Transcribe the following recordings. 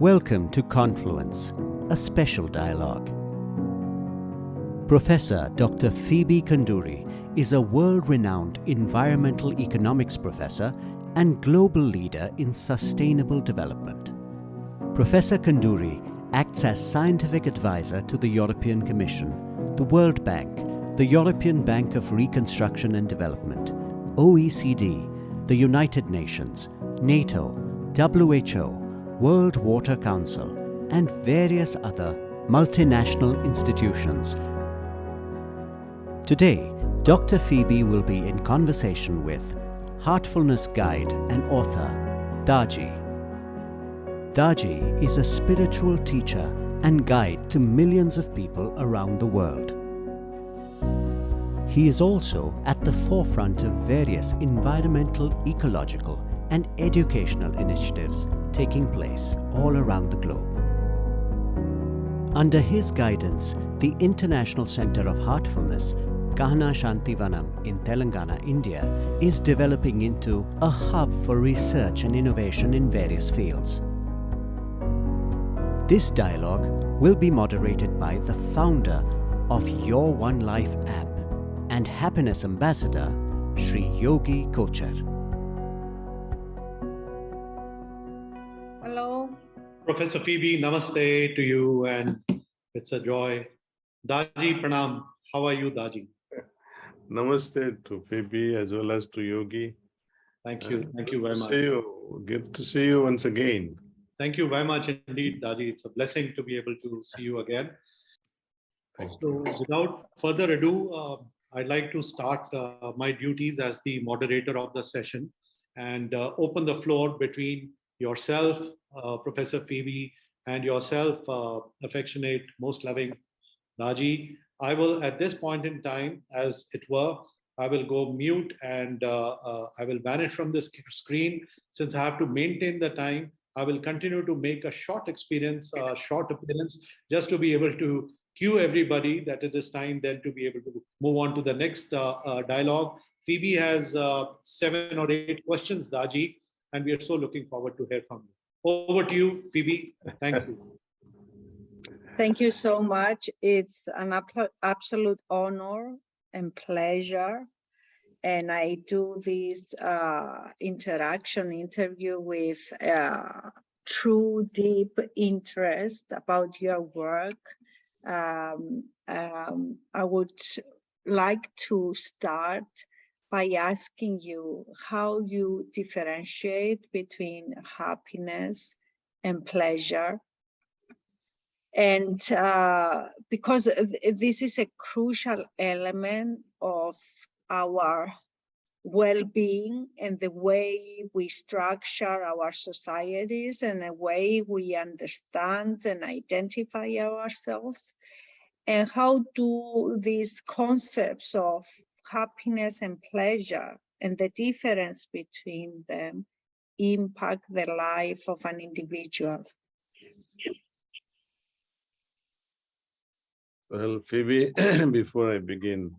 Welcome to Confluence, a special dialogue. Professor Dr. Phoebe Kanduri is a world-renowned environmental economics professor and global leader in sustainable development. Professor Kanduri acts as scientific advisor to the European Commission, the World Bank, the European Bank of Reconstruction and Development, OECD, the United Nations, NATO, WHO, World Water Council, and various other multinational institutions. Today, Dr. Phoebe will be in conversation with Heartfulness guide and author Daaji. Daaji is a spiritual teacher and guide to millions of people around the world. He is also at the forefront of various environmental, ecological, and educational initiatives taking place all around the globe. Under his guidance, the International Center of Heartfulness, Kanha Shanti Vanam in Telangana, India, is developing into a hub for research and innovation in various fields. This dialogue will be moderated by the founder of Your One Life app and happiness ambassador, Sri Yogi Kochar. Hello. Professor Phoebe, namaste to you, and it's a joy. Daaji, pranam. How are you, Daaji? Namaste to Phoebe as well as to Yogi. Thank you. Thank you very much. Good to see you once again. Thank you very much indeed, Daaji. It's a blessing to be able to see you again. So, without further ado, I'd like to start my duties as the moderator of the session and open the floor between yourself, Professor Phoebe, and yourself, affectionate, most loving Daaji. I will, at this point in time, as it were, I will go mute and I will vanish from the screen. Since I have to maintain the time, I will continue to make a short appearance, just to be able to cue everybody that it is time then to be able to move on to the next dialogue. Phoebe has 7 or 8 questions, Daaji, and we are so looking forward to hear from you. Over to you, Phoebe. Thank you. Thank you so much. It's an absolute honor and pleasure. And I do this interview with true deep interest about your work. I would like to start by asking you how you differentiate between happiness and pleasure. And because this is a crucial element of our well-being and the way we structure our societies and the way we understand and identify ourselves, and how do these concepts of happiness and pleasure and the difference between them impact the life of an individual. Well, Phoebe, before I begin,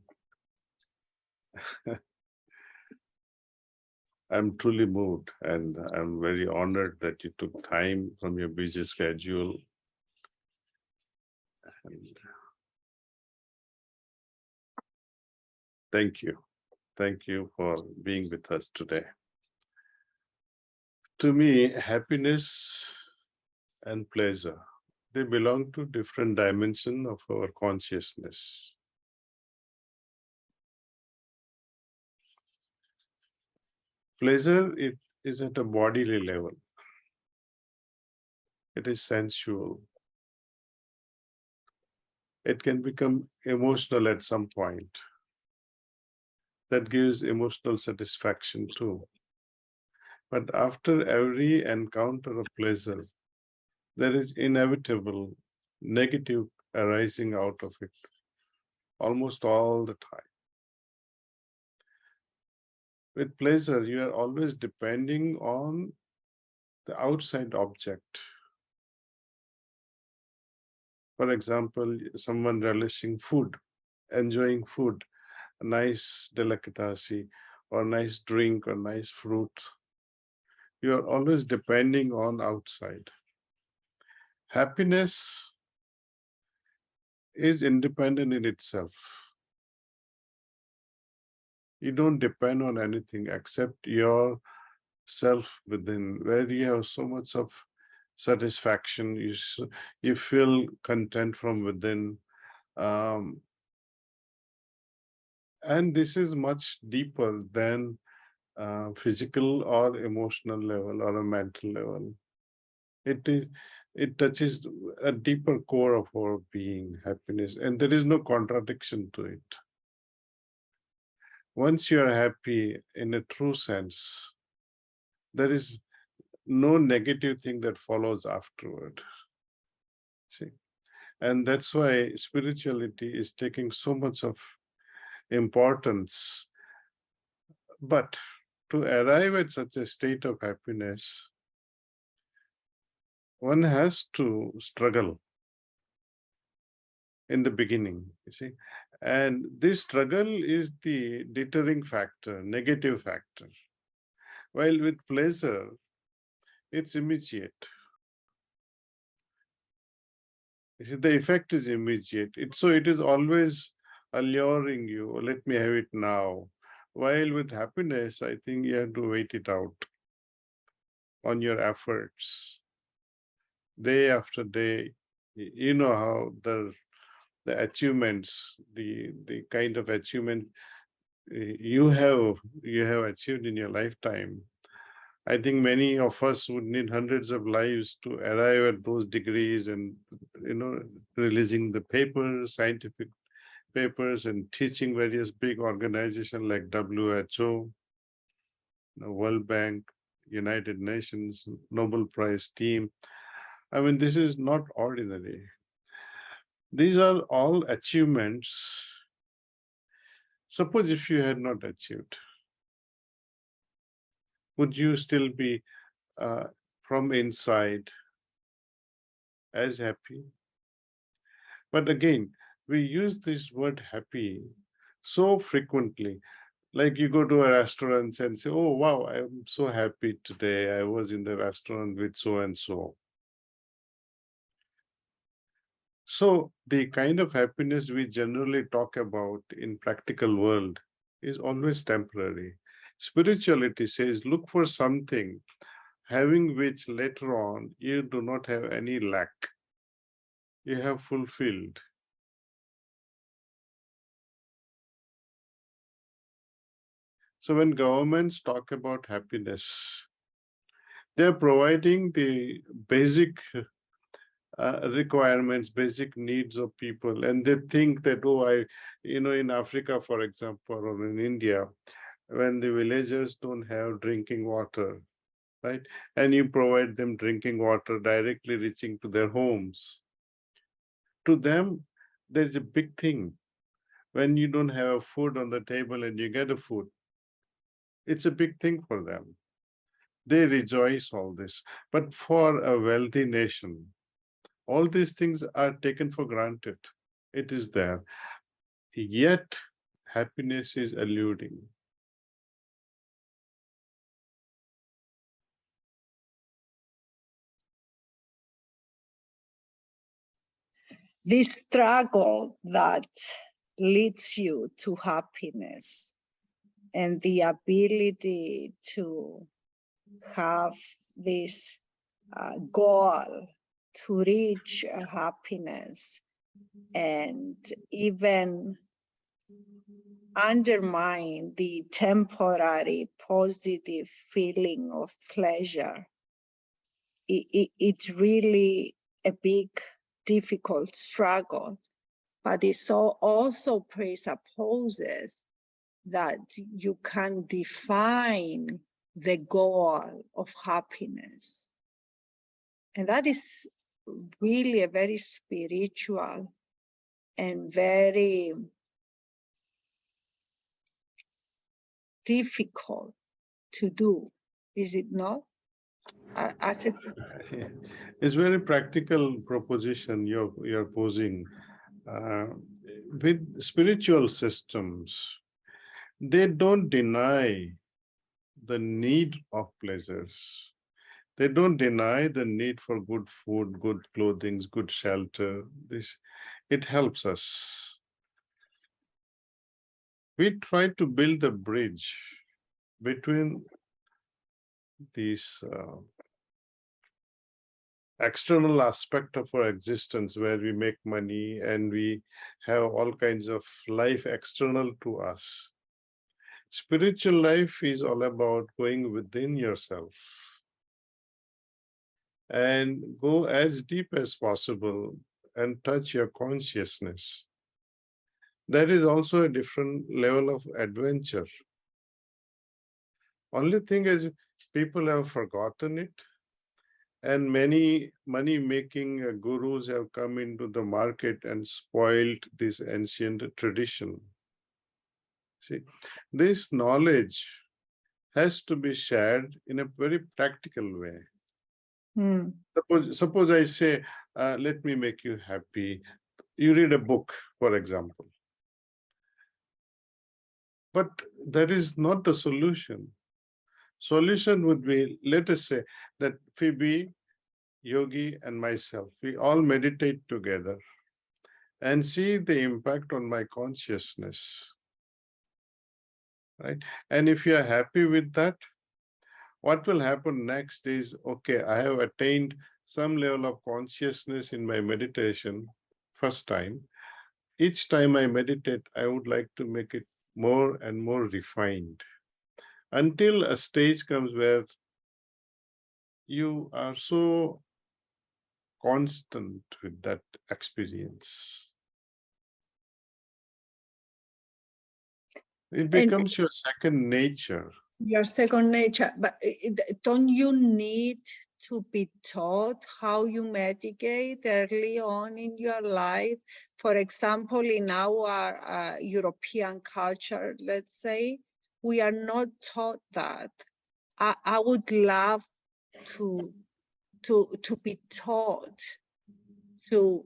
I'm truly moved and I'm very honored that you took time from your busy schedule. And thank you. Thank you for being with us today. To me, happiness and pleasure, they belong to different dimensions of our consciousness. Pleasure, it is at a bodily level. It is sensual. It can become emotional at some point. That gives emotional satisfaction too. But after every encounter of pleasure, there is inevitable negative arising out of it, almost all the time. With pleasure, you are always depending on the outside object. For example, someone relishing food, enjoying food, a nice delicacy, or nice drink, or nice fruit. You are always depending on outside. Happiness is independent in itself. You don't depend on anything except yourself within, where you have so much of satisfaction. You feel content from within. And this is much deeper than physical or emotional level or a mental level. It touches a deeper core of our being, happiness, and there is no contradiction to it. Once you are happy in a true sense, there is no negative thing that follows afterward. See, and that's why spirituality is taking so much of importance. But to arrive at such a state of happiness, one has to struggle in the beginning, you see. And this struggle is the deterring factor, negative factor. While with pleasure, it's immediate. You see, the effect is immediate. So it is always alluring you, let me have it now. While with happiness, I think you have to wait it out on your efforts. Day after day, you know how the achievements, the kind of achievement you have achieved in your lifetime. I think many of us would need hundreds of lives to arrive at those degrees and, releasing the papers, scientific papers, and teaching various big organizations like WHO, World Bank, United Nations, Nobel Prize team. I mean, this is not ordinary. These are all achievements. Suppose if you had not achieved, would you still be from inside as happy? But again, we use this word happy so frequently. Like you go to a restaurant and say, oh, wow, I'm so happy today. I was in the restaurant with so-and-so. So the kind of happiness we generally talk about in practical world is always temporary. Spirituality says, look for something having which later on you do not have any lack. You have fulfilled. So when governments talk about happiness, they're providing the basic requirements, basic needs of people. And they think that, oh, in Africa, for example, or in India, when the villagers don't have drinking water, right? And you provide them drinking water directly reaching to their homes. To them, there's a big thing. When you don't have food on the table and you get a food, it's a big thing for them. They rejoice all this. But for a wealthy nation, all these things are taken for granted. It is there. Yet, happiness is eluding. This struggle that leads you to happiness and the ability to have this goal to reach happiness and even undermine the temporary positive feeling of pleasure. It's really a big, difficult struggle, but it also presupposes that you can define the goal of happiness. And that is really a very spiritual and very difficult to do, is it not? It's very practical proposition you're posing. With spiritual systems, they don't deny the need of pleasures. They don't deny the need for good food, good clothing, good shelter. It helps us. We try to build a bridge between these external aspect of our existence, where we make money and we have all kinds of life external to us. Spiritual life is all about going within yourself and go as deep as possible and touch your consciousness. That is also a different level of adventure. Only thing is, people have forgotten it, and many money-making gurus have come into the market and spoiled this ancient tradition. See, this knowledge has to be shared in a very practical way. Suppose I say, let me make you happy. You read a book, for example. But that is not the solution. Solution would be, let us say that Phoebe, Yogi, and myself, we all meditate together and see the impact on my consciousness. Right? And if you are happy with that, what will happen next is, okay, I have attained some level of consciousness in my meditation, first time. Each time I meditate, I would like to make it more and more refined, until a stage comes where you are so constant with that experience. It becomes your second nature. Your second nature, but don't you need to be taught how you meditate early on in your life? For example, in our European culture, let's say, we are not taught that. I would love to be taught to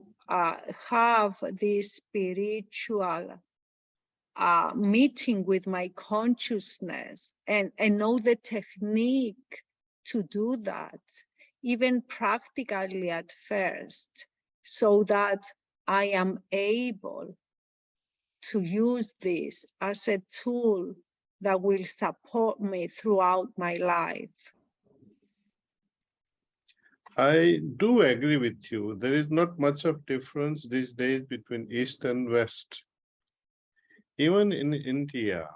have this spiritual meeting with my consciousness and know the technique to do that, even practically at first, so that I am able to use this as a tool that will support me throughout my life. I do agree with you. There is not much of difference these days between East and West. Even in India,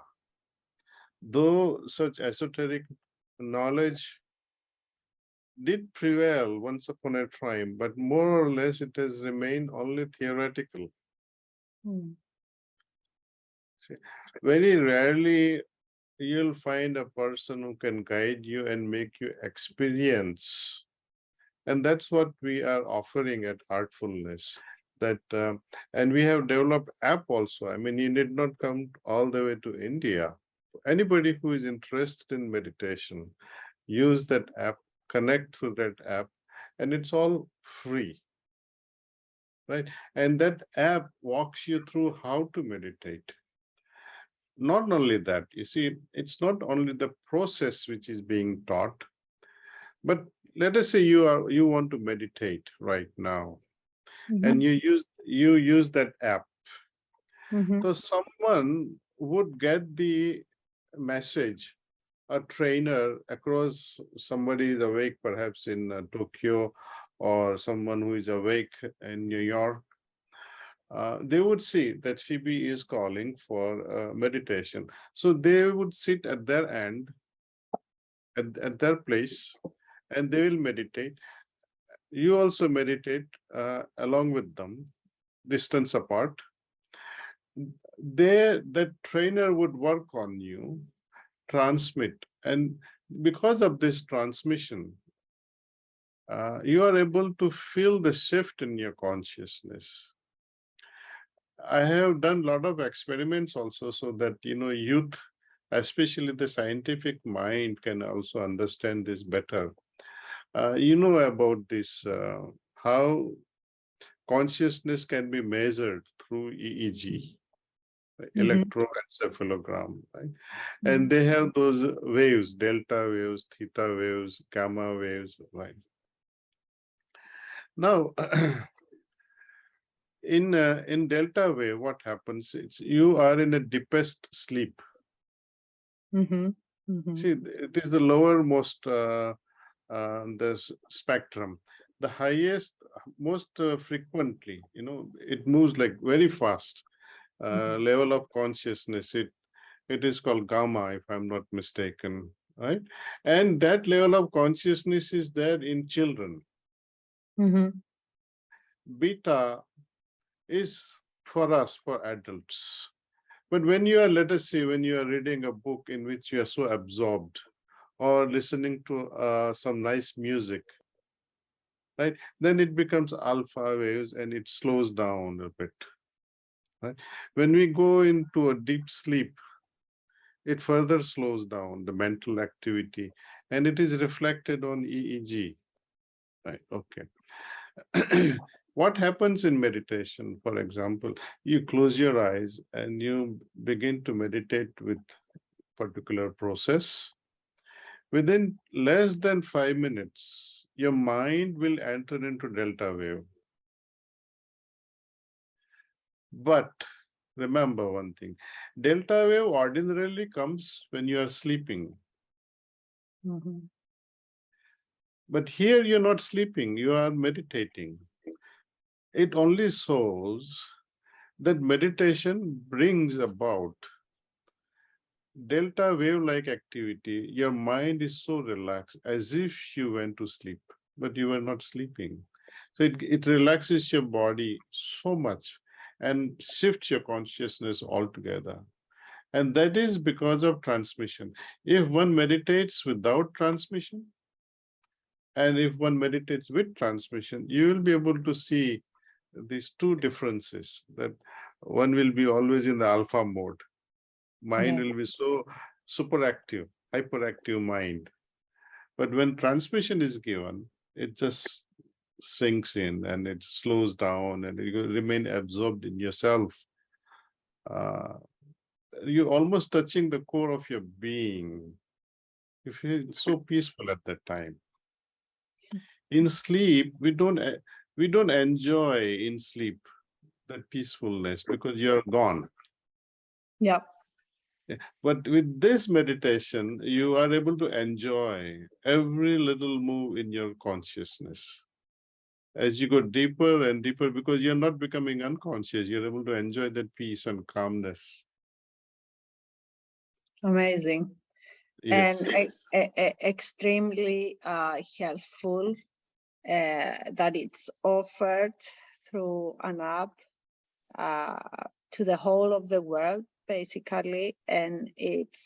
though such esoteric knowledge did prevail once upon a time, but more or less it has remained only theoretical. See, very rarely you'll find a person who can guide you and make you experience. And that's what we are offering at Heartfulness. And we have developed app also. I mean, you need not come all the way to India. Anybody who is interested in meditation, use that app, connect through that app, and it's all free, right? And that app walks you through how to meditate. Not only that, you see, it's not only the process which is being taught, but let us say you want to meditate right now, and you use that app. So someone would get the message, a trainer across, somebody is awake perhaps in Tokyo, or someone who is awake in New York. They would see that Phoebe is calling for meditation. So they would sit at their end, at their place, and they will meditate. You also meditate along with them, distance apart. The trainer would work on you, transmit, and because of this transmission, you are able to feel the shift in your consciousness. I have done a lot of experiments also, so that youth, especially the scientific mind, can also understand this better. You know about this, how consciousness can be measured through EEG. electroencephalogram, right? And they have those waves, delta waves, theta waves, gamma waves, right? Now, in delta wave, what happens is you are in a deepest sleep. See, it is the lowermost spectrum. The highest, most frequently, it moves like very fast. Level of consciousness. It is called gamma, if I'm not mistaken, right? And that level of consciousness is there in children. Beta is for us, for adults. But when you are, let us say, when you are reading a book in which you are so absorbed, or listening to some nice music, right? Then it becomes alpha waves and it slows down a bit. Right? When we go into a deep sleep, it further slows down the mental activity, and it is reflected on EEG. Right? Okay. What happens in meditation, for example, you close your eyes and you begin to meditate with particular process. Within less than 5 minutes, your mind will enter into delta wave. But remember one thing, delta wave ordinarily comes when you are sleeping. But here you're not sleeping, you are meditating. It only shows that meditation brings about delta wave-like activity. Your mind is so relaxed as if you went to sleep, but you were not sleeping. So it relaxes your body so much and shifts your consciousness altogether. And that is because of transmission. If one meditates without transmission, and if one meditates with transmission, you will be able to see these two differences, that one will be always in the alpha mode. Mind will be so super active, hyperactive mind. But when transmission is given, it just sinks in and it slows down and you remain absorbed in yourself. You're almost touching the core of your being. You feel so peaceful at that time. In sleep, we don't enjoy in sleep that peacefulness because you're gone. Yeah. But with this meditation, you are able to enjoy every little move in your consciousness. As you go deeper and deeper, because you're not becoming unconscious, you're able to enjoy that peace and calmness. Amazing. Yes. And extremely helpful that it's offered through an app to the whole of the world, basically, and it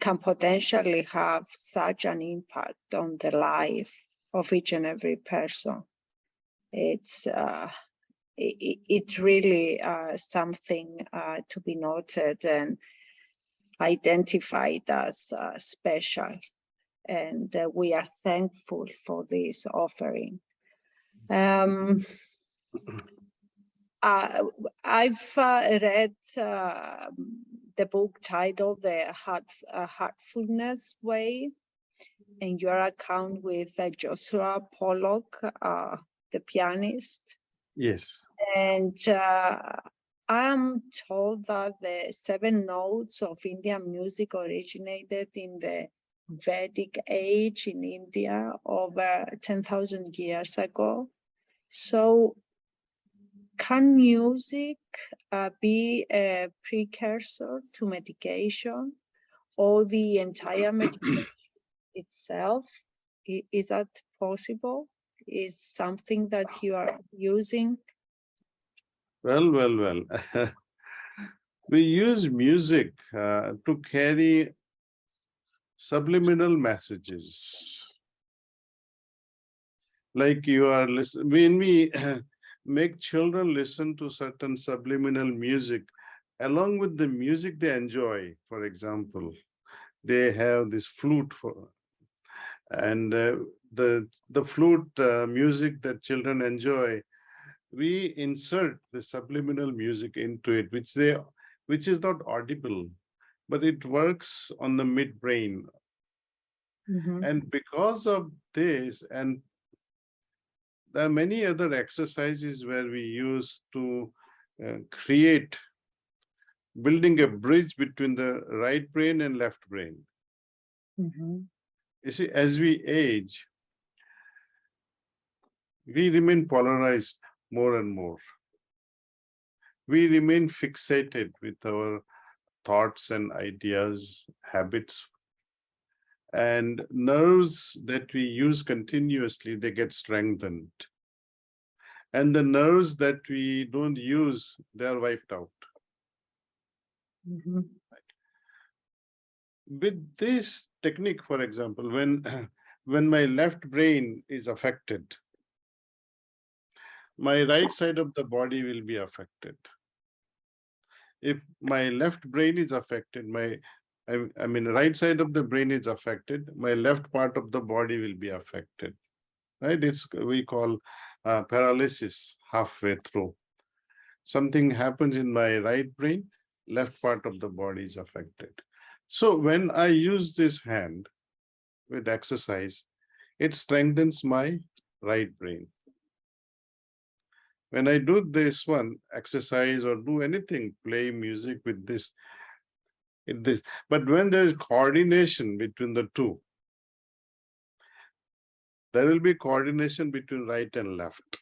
can potentially have such an impact on the life of each and every person. It's really something to be noted and identified as special, and we are thankful for this offering. I've read the book titled The Heartfulness Way, and your account with Joshua Pollock, the pianist. Yes. And I'm told that the 7 notes of Indian music originated in the Vedic age in India over 10,000 years ago. So can music be a precursor to medication, or the entire medication itself? Is that possible? Is something that you are using? Well. We use music to carry subliminal messages. Like you are listening, when we make children listen to certain subliminal music, along with the music they enjoy, for example, they have this flute and the flute music that children enjoy we insert the subliminal music into it, which is not audible, but it works on the midbrain. And because of this, and there are many other exercises where we use to create, building a bridge between the right brain and left brain. You see, as we age, we remain polarized more and more. We remain fixated with our thoughts and ideas, habits, and nerves that we use continuously, they get strengthened. And the nerves that we don't use, they are wiped out. With this technique, for example, when my left brain is affected, my right side of the body will be affected. If my left brain is affected, I mean, right side of the brain is affected, my left part of the body will be affected, right? We call paralysis halfway through. Something happens in my right brain, left part of the body is affected. So when I use this hand with exercise, it strengthens my right brain. When I do this one, exercise or do anything, play music with this, but when there is coordination between the two, there will be coordination between right and left.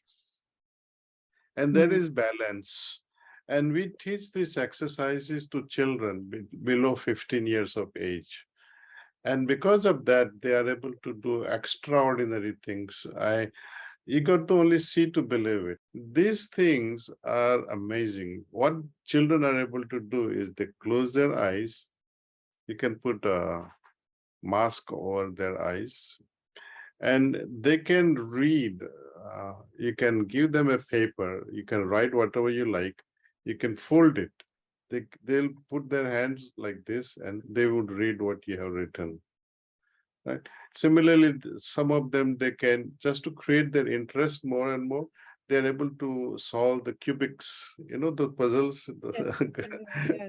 And there is balance. And we teach these exercises to children below 15 years of age. And because of that, they are able to do extraordinary things. You got to only see to believe it. These things are amazing. What children are able to do is they close their eyes. You can put a mask over their eyes and they can read. You can give them a paper. You can write whatever you like. You can fold it. They'll put their hands like this and they would read what you have written. Right. Similarly, some of them, they can, just to create their interest more and more, they're able to solve the cubics, the puzzles.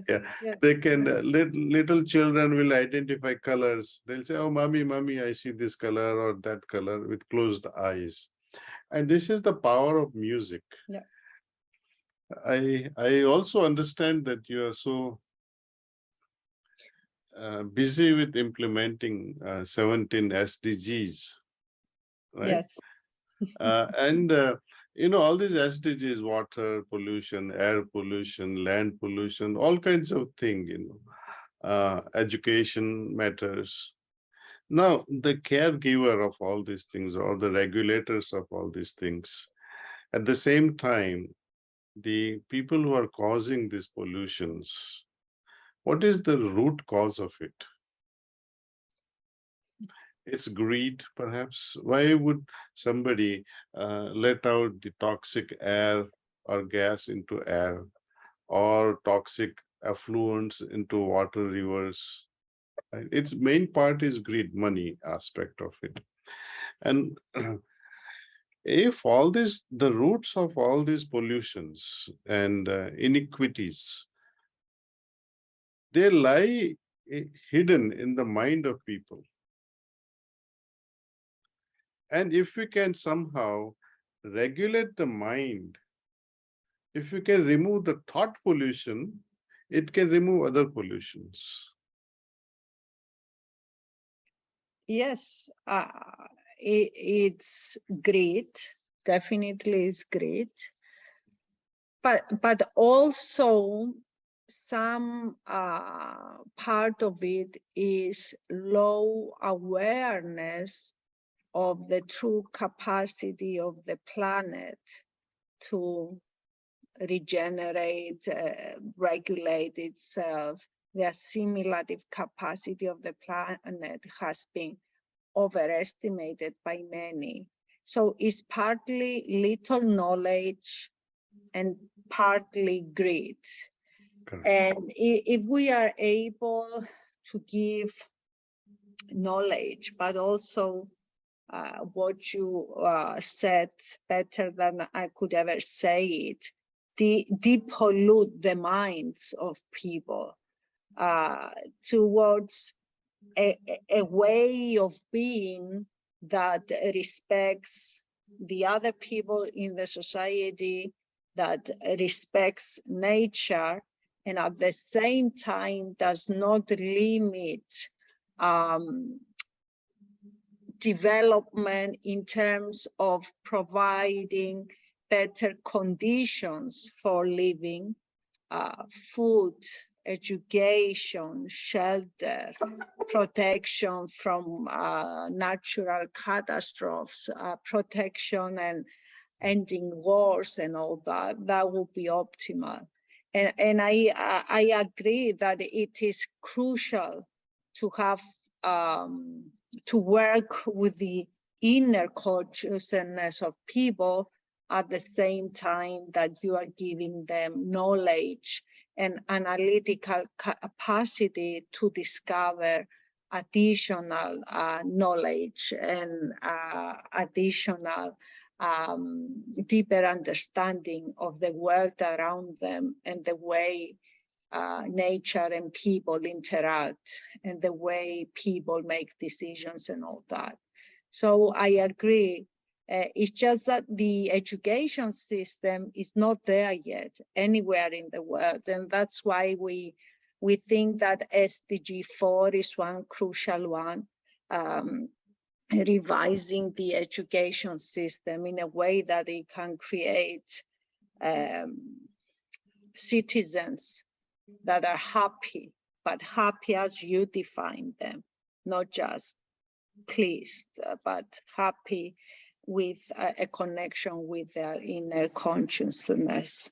Yeah. They can, little children will identify colors. They'll say, oh, mommy, I see this color or that color with closed eyes. And this is the power of music. Yeah. I also understand that you are so busy with implementing 17 SDGs, right? Yes. And all these SDGs, water pollution, air pollution, land pollution, all kinds of things, education matters. Now, the caregiver of all these things or the regulators of all these things, at the same time, the people who are causing these pollutions, what is the root cause of it? It's greed, perhaps. Why would somebody let out the toxic air or gas into air or toxic effluents into water rivers? Right? Its main part is greed, money aspect of it. And if the roots of all these pollutions and iniquities, they lie hidden in the mind of people. And if we can somehow regulate the mind, if we can remove the thought pollution, it can remove other pollutions. Yes, it's great. Definitely is great. But also some part of it is low awareness of the true capacity of the planet to regenerate, regulate itself. The assimilative capacity of the planet has been overestimated by many. So it's partly little knowledge and partly greed. Correct. And if we are able to give knowledge, but also what you said better than I could ever say it. Depollute the minds of people towards a way of being that respects the other people in the society, that respects nature, and at the same time does not limit development in terms of providing better conditions for living, food, education, shelter, protection from natural catastrophes, protection and ending wars and all that. That would be optimal. And I agree that it is crucial to have to work with the inner consciousness of people at the same time that you are giving them knowledge and analytical capacity to discover additional knowledge and additional deeper understanding of the world around them and the way nature and people interact and the way people make decisions and all that. So I agree. It's just that the education system is not there yet anywhere in the world. And that's why we think that SDG 4 is one crucial one, revising the education system in a way that it can create citizens that are happy, but happy as you define them, not just pleased, but happy with a connection with their inner consciousness.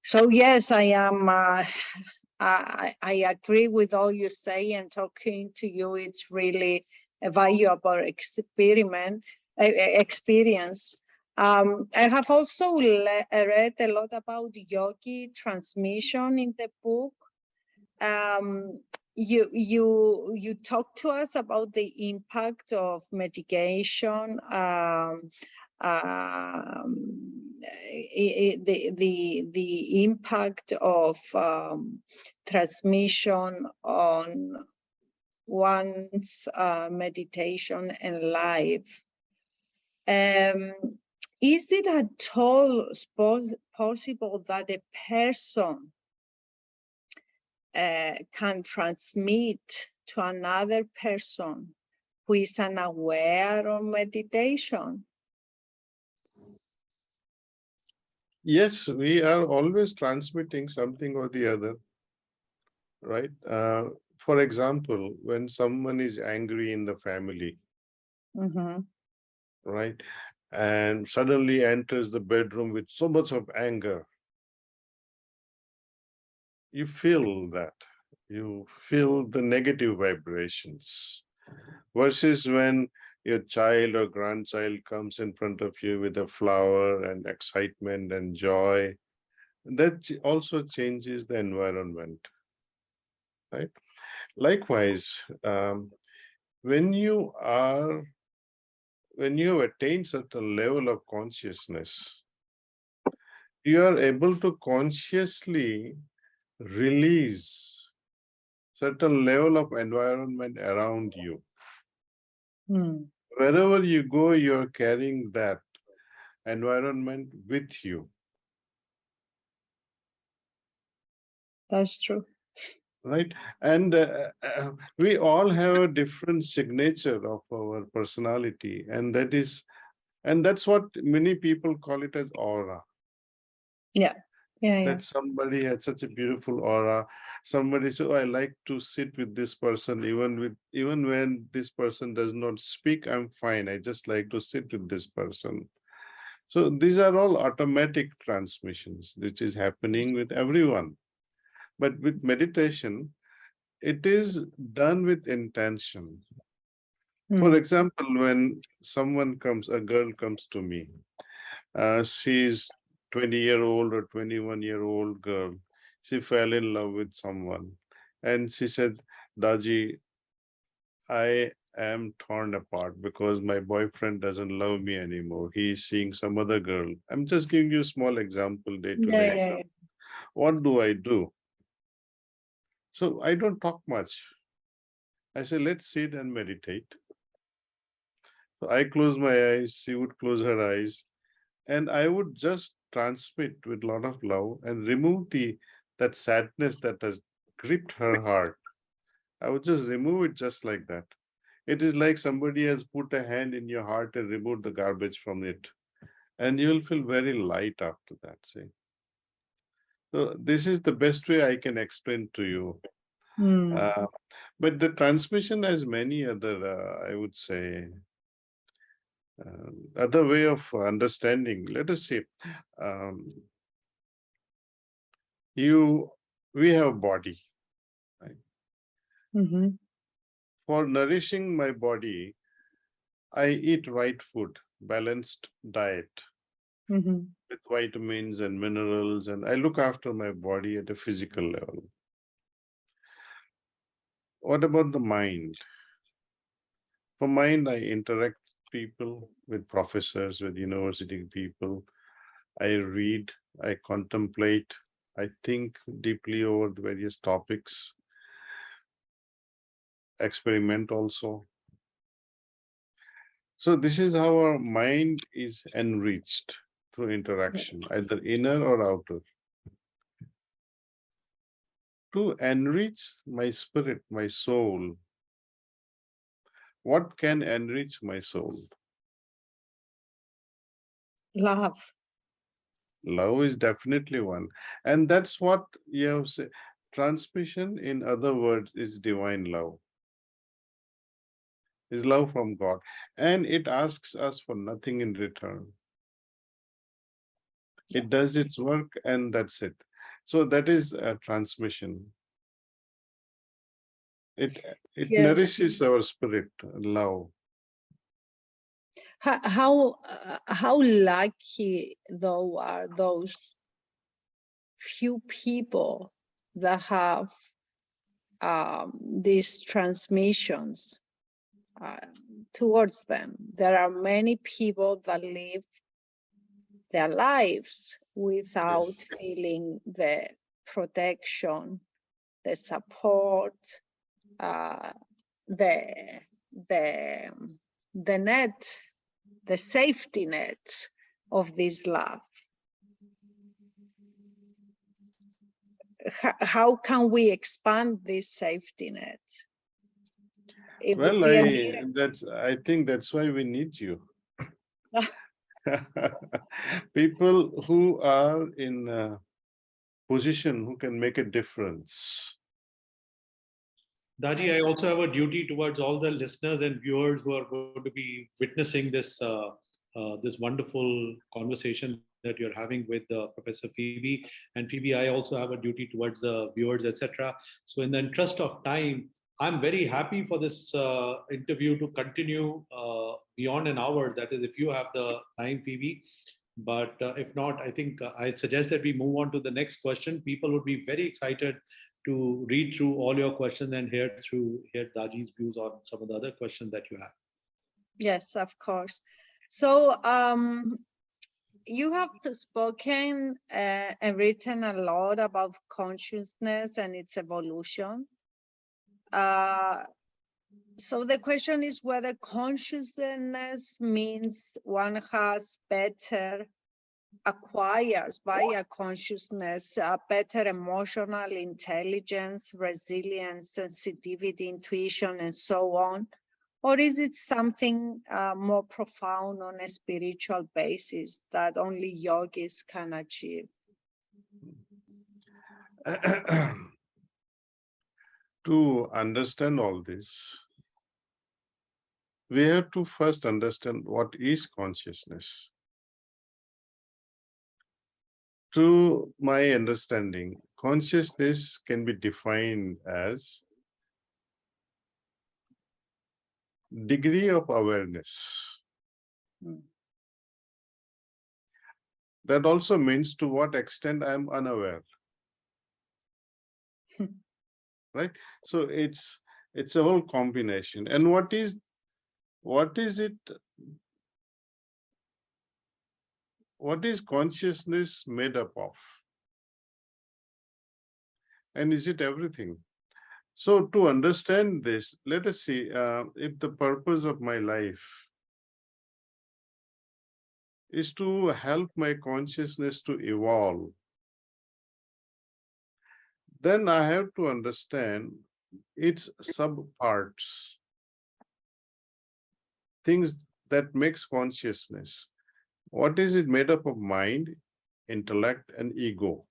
So yes, I am. I agree with all you say, and talking to you, it's really a valuable experience. I have also read a lot about yogi transmission in the book. You talk to us about the impact of medication, the impact of transmission on one's meditation and life. Is it at all possible that a person can transmit to another person who is unaware of meditation? Yes, we are always transmitting something or the other, right? For example, when someone is angry in the family, right, and suddenly enters the bedroom with so much of anger, you feel that. You feel the negative vibrations. Versus when your child or grandchild comes in front of you with a flower and excitement and joy, that also changes the environment, right? Likewise, when you attain certain level of consciousness, you are able to consciously release certain level of environment around you. Wherever you go, you're carrying that environment with you. That's true. Right. And we all have a different signature of our personality. And that's what many people call it as aura. Yeah. That somebody had such a beautiful aura. Somebody said, oh, I like to sit with this person, even when this person does not speak, I'm fine. I just like to sit with this person. So these are all automatic transmissions, which is happening with everyone. But with meditation, it is done with intention. For example, when a girl comes to me, she's 20-year-old or 21-year-old girl. She fell in love with someone. And she said, Daaji, I am torn apart because my boyfriend doesn't love me anymore. He's seeing some other girl. I'm just giving you a small example, day-to-day Yeah, example. What do I do? So I don't talk much. I say, let's sit and meditate. So I close my eyes, she would close her eyes, and I would just transmit with a lot of love and remove that sadness that has gripped her heart. I would just remove it just like that. It is like somebody has put a hand in your heart and removed the garbage from it. And you'll feel very light after that. See? So this is the best way I can explain to you. Uh, but the transmission has many other, I would say, other way of understanding. Let us say, um, we have a body. Right? Mhm. For nourishing my body, I eat right food, balanced diet Mhm. with vitamins and minerals, and I look after my body at a physical level. What about the mind? For mind, I interact people with professors, with university people. I read, I contemplate, I think deeply over the various topics, experiment also. So this is how our mind is enriched through interaction, either inner or outer. To enrich my spirit, my soul, what can enrich my soul? Love. Love is definitely one. And that's what you have said. Transmission, in other words, is divine love, is love from God. And it asks us for nothing in return. It does its work and that's it. So that is a transmission. It Yes. nourishes our spirit, love. How lucky though are those few people that have these transmissions towards them. There are many people that live their lives without feeling the protection, the support, the the net, the safety net of this love. How can we expand this safety net? If Well, we are here, I think that's why we need you. People who are in a position who can make a difference. Daaji, I also have a duty towards all the listeners and viewers who are going to be witnessing this wonderful conversation that you're having with Professor Phoebe. And Phoebe, I also have a duty towards the viewers, etc. So, in the interest of time, I'm very happy for this interview to continue beyond an hour. That is, if you have the time, Phoebe. But if not, I think I suggest that we move on to the next question. People would be very excited to read through all your questions and hear Daji's views on some of the other questions that you have. yes, of course. So you have spoken and written a lot about consciousness and its evolution. So the question is whether consciousness means one has acquires via consciousness better emotional intelligence, resilience, sensitivity, intuition, and so on? Or is it something more profound on a spiritual basis that only yogis can achieve? To understand all this, we have to first understand what is consciousness. To my understanding, consciousness can be defined as degree of awareness. That also means to what extent I am unaware. Right? So it's It's a whole combination. And what is it? What is consciousness made up of? And is it everything? So to understand this, let us see if the purpose of my life is to help my consciousness to evolve, then I have to understand its subparts, things that makes consciousness. What is it made up of? Mind, intellect, and ego.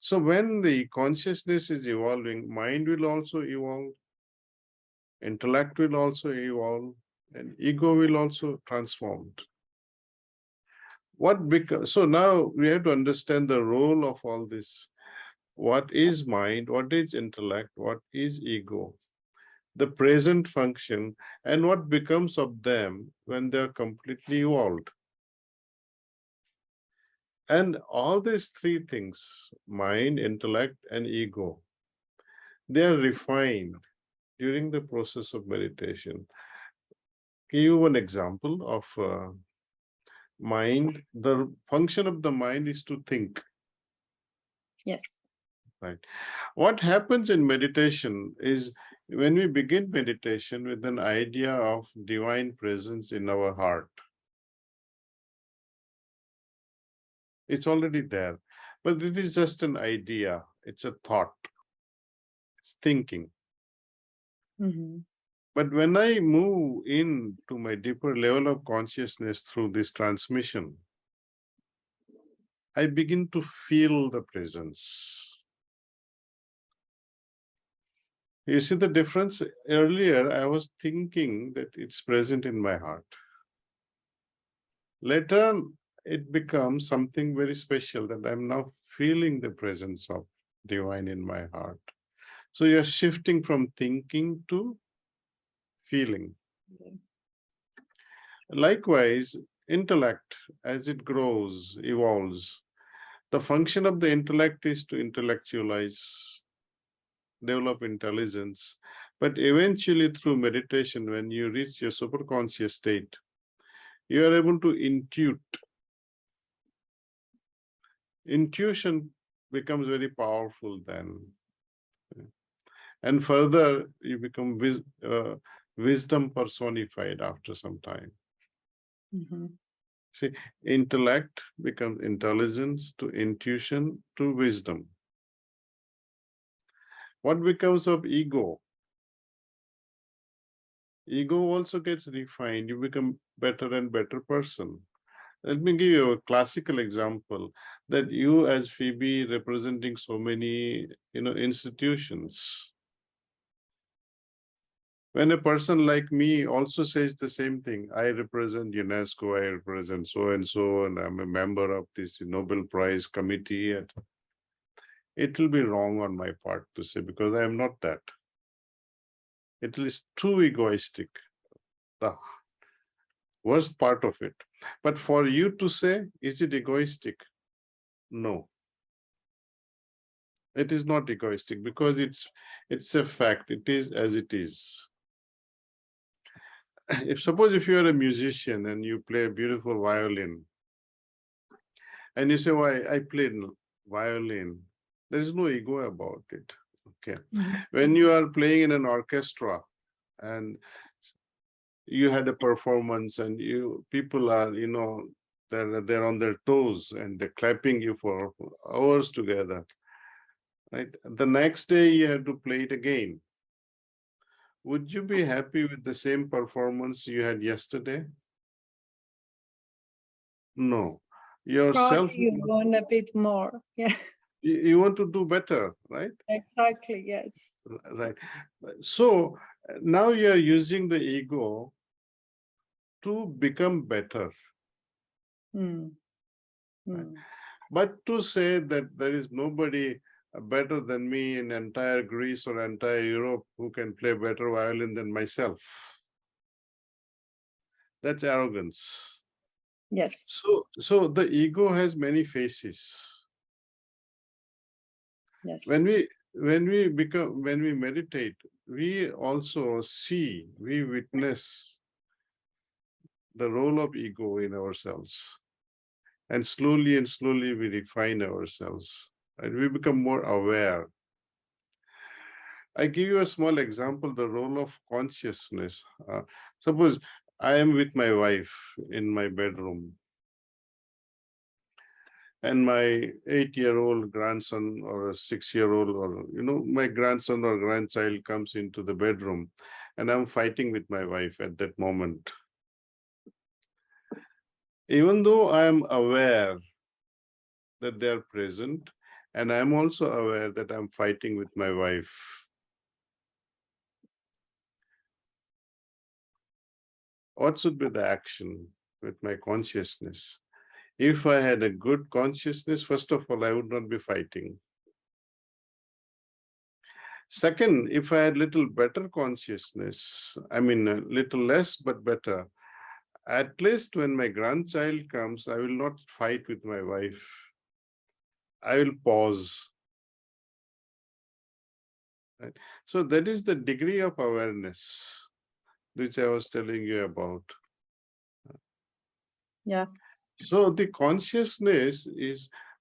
So when the consciousness is evolving, mind will also evolve, intellect will also evolve, and ego will also transform. So now we have to understand the role of all this. What is mind? What is intellect? What is ego? The present function, and what becomes of them when they are completely evolved. And all these three things, mind, intellect, and ego, they are refined during the process of meditation. Give you one example of mind. The function of the mind is to think. Yes. Right. What happens in meditation is when we begin meditation with an idea of divine presence in our heart, it's already there, but it is just an idea. It's a thought. It's thinking. Mm-hmm. But when I move into my deeper level of consciousness through this transmission, I begin to feel the presence. You see the difference? Earlier, I was thinking that it's present in my heart. Later, it becomes something very special that I'm now feeling the presence of divine in my heart. So you're shifting from thinking to feeling. Okay. Likewise, intellect, as it grows, evolves, the function of the intellect is to intellectualize, develop intelligence. But eventually, through meditation, when you reach your superconscious state, you are able to intuit. Intuition becomes very powerful then. And further, you become wisdom personified after some time. Mm-hmm. See, intellect becomes intelligence to intuition to wisdom. What becomes of ego? Ego also gets refined. You become better and better person. Let me give you a classical example that you as Phoebe representing so many, institutions. When a person like me also says the same thing, I represent UNESCO, I represent so, and I'm a member of this Nobel Prize committee. It will be wrong on my part to say, because I am not that. It is too egoistic, the worst part of it. But for you to say, is it egoistic? No. It is not egoistic because it's a fact. It is as it is. If you are a musician and you play a beautiful violin, and you say, "Why I played violin," there is no ego about it. Okay. Mm-hmm. When you are playing in an orchestra and you had a performance and people are, they're on their toes and they're clapping you for hours together. Right? The next day you have to play it again. Would you be happy with the same performance you had yesterday? No. Yourself, Probably you want a bit more. Yeah, you want to do better, right? exactly. Yes. Right. So now you're using the ego to become better. Mm. Right? Mm. But to say that there is nobody better than me in entire Greece or entire Europe who can play better violin than myself, that's arrogance. Yes. So the ego has many faces. Yes. When when we meditate, we also see, we witness the role of ego in ourselves. And slowly we refine ourselves and we become more aware. I give you a small example, the role of consciousness. Suppose I am with my wife in my bedroom, and my 8-year-old grandson or a 6-year-old, or my grandson or grandchild comes into the bedroom, and I'm fighting with my wife at that moment. Even though I am aware that they are present, and I'm also aware that I'm fighting with my wife, what should be the action with my consciousness? If I had a good consciousness, first of all, I would not be fighting. Second, if I had little better consciousness, I mean, a little less but better, at least when my grandchild comes, I will not fight with my wife. I will pause. Right? So that is the degree of awareness which I was telling you about. Yeah. So the consciousness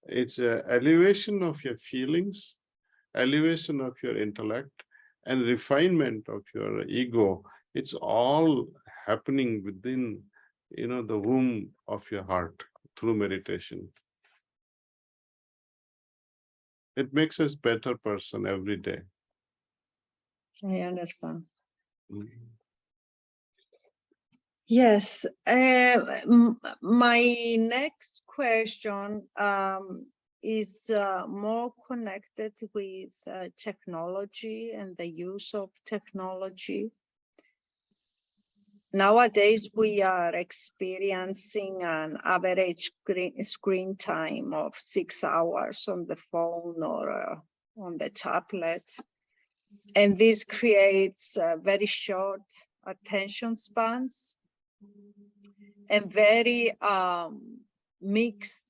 it's an elevation of your feelings, elevation of your intellect, and refinement of your ego. It's all happening within, the womb of your heart through meditation. It makes us better person every day. I understand. Mm. Yes. My next question is more connected with technology and the use of technology. Nowadays, we are experiencing an average screen time of 6 hours on the phone or on the tablet. And this creates very short attention spans and very mixed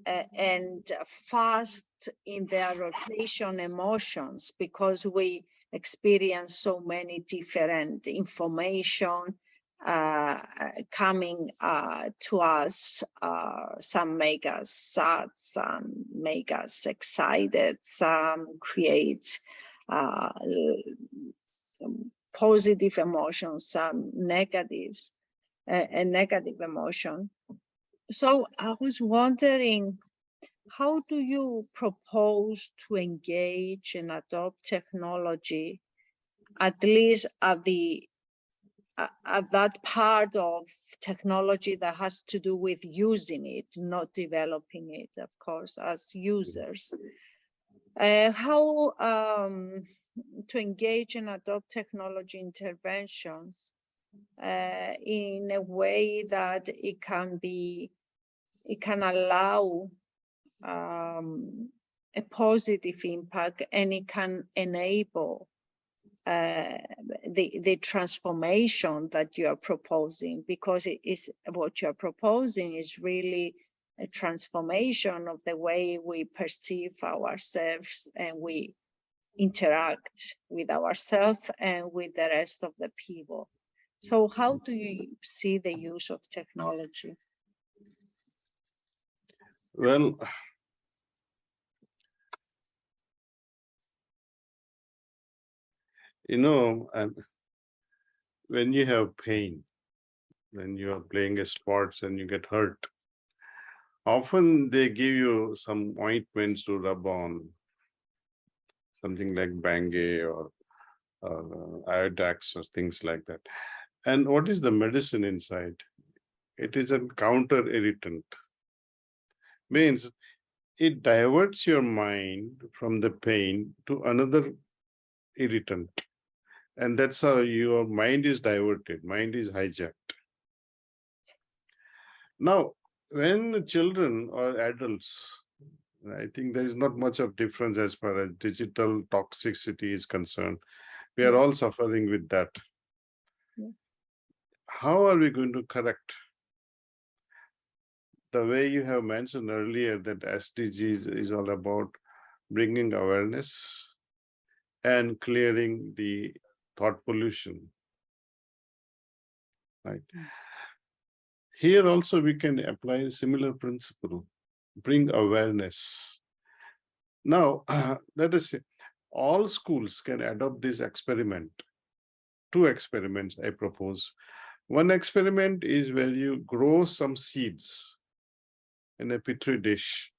and fast in their rotation emotions, because we experience so many different information coming to us. Some make us sad, some make us excited, some create positive emotions, some negatives, a negative emotion. So I was wondering, how do you propose to engage and adopt technology, at least at that part of technology that has to do with using it, not developing it, of course, as users? How to engage and adopt technology interventions in a way that it can allow a positive impact, and it can enable the transformation that you are proposing, because what you are proposing is really a transformation of the way we perceive ourselves and we interact with ourselves and with the rest of the people. So how do you see the use of technology? Well, when you have pain, when you are playing a sports and you get hurt, often they give you some ointments to rub on, something like Bangay or Iodax or things like that. And what is the medicine inside? It is a counter irritant. Means it diverts your mind from the pain to another irritant. And that's how your mind is diverted, mind is hijacked. Now, when children or adults, I think there is not much of difference as far as digital toxicity is concerned. We are all suffering with that. Yeah. How are we going to correct? The way you have mentioned earlier that SDGs is all about bringing awareness, and clearing the thought pollution. Right. Here also we can apply a similar principle, bring awareness. Now, let us say, all schools can adopt this experiment. Two experiments I propose. One experiment is where you grow some seeds in a petri dish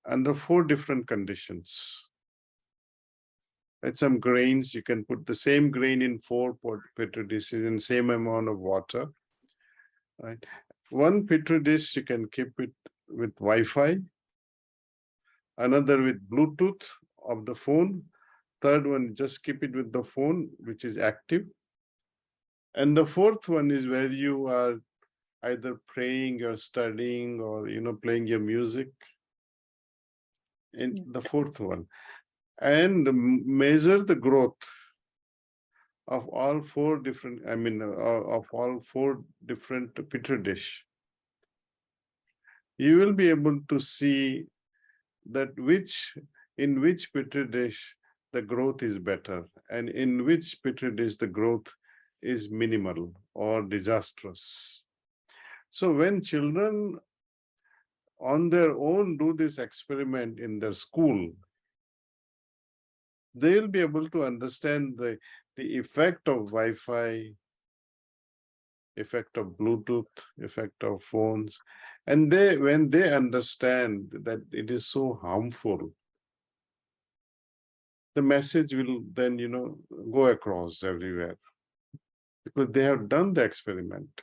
under 4 different conditions. Like some grains, you can put the same grain in 4 petri dishes in same amount of water. Right. One petri dish, you can keep it with Wi-Fi, another with Bluetooth of the phone, third one, just keep it with the phone, which is active. And the fourth one is where you are either praying or studying or, playing your music. In the fourth one. And measure the growth of all 4 different, of all 4 different petri dish. You will be able to see that in which petri dish the growth is better and in which petri dish the growth is minimal or disastrous. So when children on their own do this experiment in their school, they will be able to understand the effect of Wi-Fi, effect of Bluetooth, effect of phones. And when they understand that it is so harmful, the message will then, go across everywhere because they have done the experiment.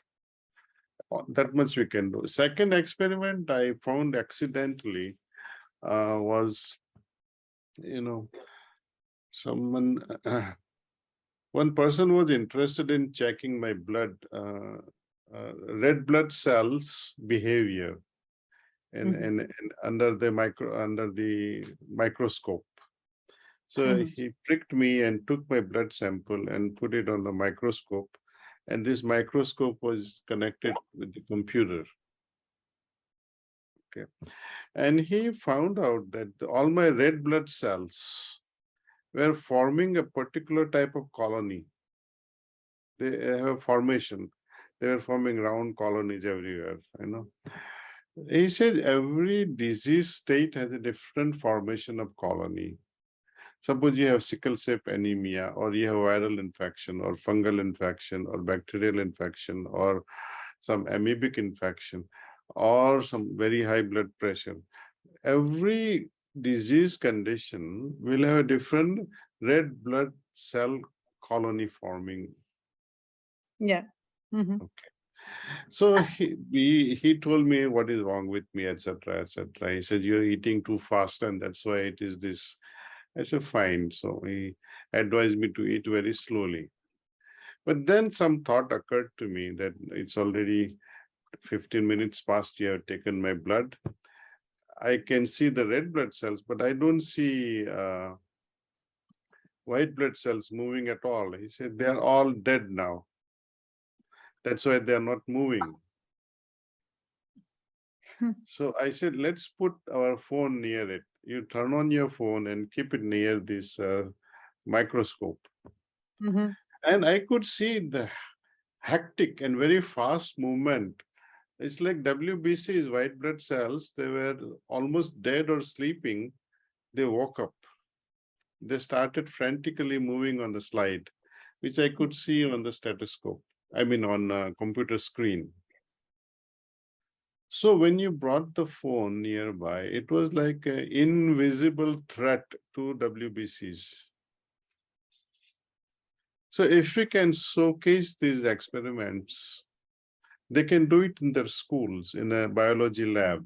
That much we can do. Second experiment I found accidentally was, someone, one person was interested in checking my blood, red blood cells behavior and under the microscope. So he pricked me and took my blood sample and put it on the microscope. And this microscope was connected with the computer. Okay. And he found out that all my red blood cells were forming a particular type of colony. They have a formation. They were forming round colonies everywhere, He said every disease state has a different formation of colony. Suppose you have sickle cell anemia, or you have viral infection, or fungal infection, or bacterial infection, or some amoebic infection, or some very high blood pressure. Every disease condition will have a different red blood cell colony forming. Yeah. Okay. So he told me what is wrong with me, etc., etc. He said, you're eating too fast and that's why it is this. I said, fine. So he advised me to eat very slowly. But then some thought occurred to me that it's already 15 minutes past you have taken my blood. I can see the red blood cells, but I don't see white blood cells moving at all. He said, they're all dead now. That's why they're not moving. So I said, let's put our phone near it. You turn on your phone and keep it near this microscope. And I could see the hectic and very fast movement. It's like WBC's white blood cells. They were almost dead or sleeping. They woke up. They started frantically moving on the slide, which I could see on the stethoscope. On a computer screen. So when you brought the phone nearby, it was like an invisible threat to WBCs. So if we can showcase these experiments, they can do it in their schools, in a biology lab,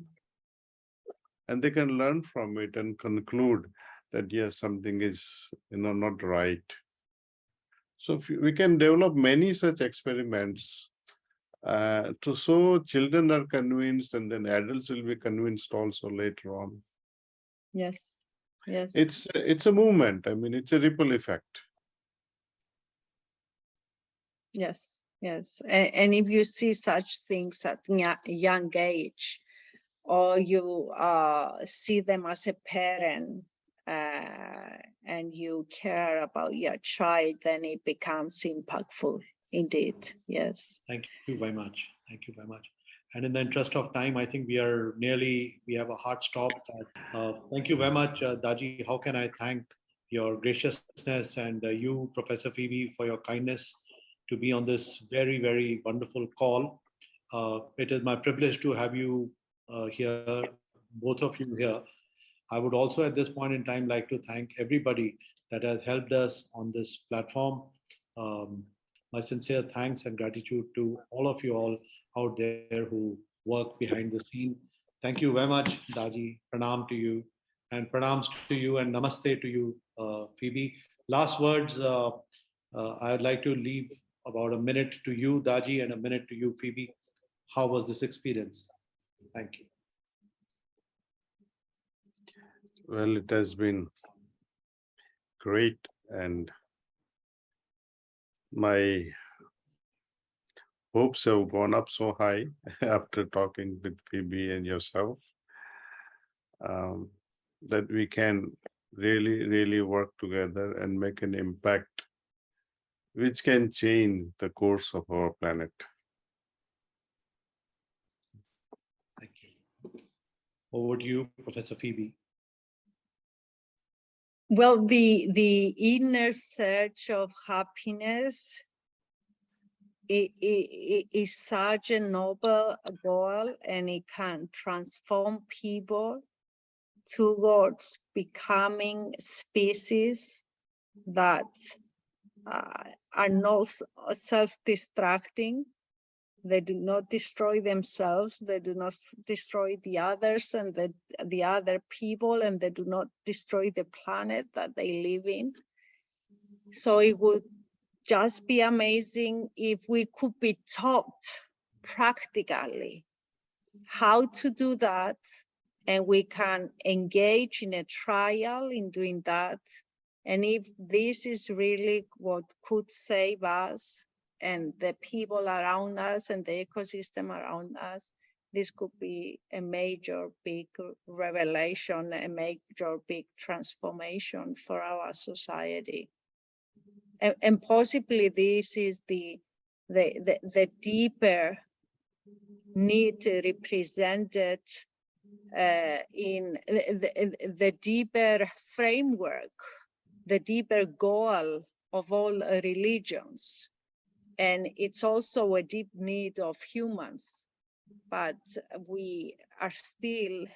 and they can learn from it and conclude that, yes, something is, not right. So we can develop many such experiments to so children are convinced, and then adults will be convinced also later on. Yes. Yes. It's a movement. It's a ripple effect. Yes. Yes. And if you see such things at a young age, or you see them as a parent, and you care about your child, then it becomes impactful indeed. Yes. Thank you very much. Thank you very much. And in the interest of time, I think we have a hard stop. Thank you very much, Daaji. How can I thank your graciousness and you, Professor Phoebe, for your kindness to be on this very, very wonderful call. It is my privilege to have you here, both of you here. I would also at this point in time like to thank everybody that has helped us on this platform. My sincere thanks and gratitude to all of you all out there who work behind the scene. Thank you very much, Daaji. Pranam to you, and pranams to you, and namaste to you, Phoebe. Last words, I would like to leave about a minute to you, Daaji, and a minute to you, Phoebe. How was this experience? Thank you. Well, it has been great, and my hopes have gone up so high after talking with Phoebe and yourself, that we can really, really work together and make an impact which can change the course of our planet. Thank you. Over to you, Professor Phoebe. Well, the inner search of happiness is such a noble goal, and it can transform people towards becoming species that are not self-destructing. They do not destroy themselves, they do not destroy the others and the other people, and they do not destroy the planet that they live in. So it would just be amazing if we could be taught practically how to do that, and we can engage in a trial in doing that. And if this is really what could save us and the people around us and the ecosystem around us, this could be a major big revelation, a major big transformation for our society. And possibly this is the deeper need represented in the deeper framework, the deeper goal of all religions. And it's also a deep need of humans, but we are still,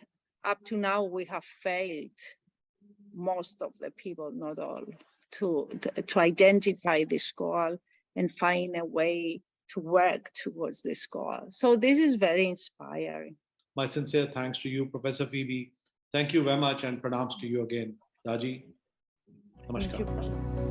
up to now, we have failed, most of the people, not all, to identify this goal and find a way to work towards this goal. So this is very inspiring. My sincere thanks to you, Professor Phoebe. Thank you very much, and pranams to you again. Daaji, namaskar. Thank you.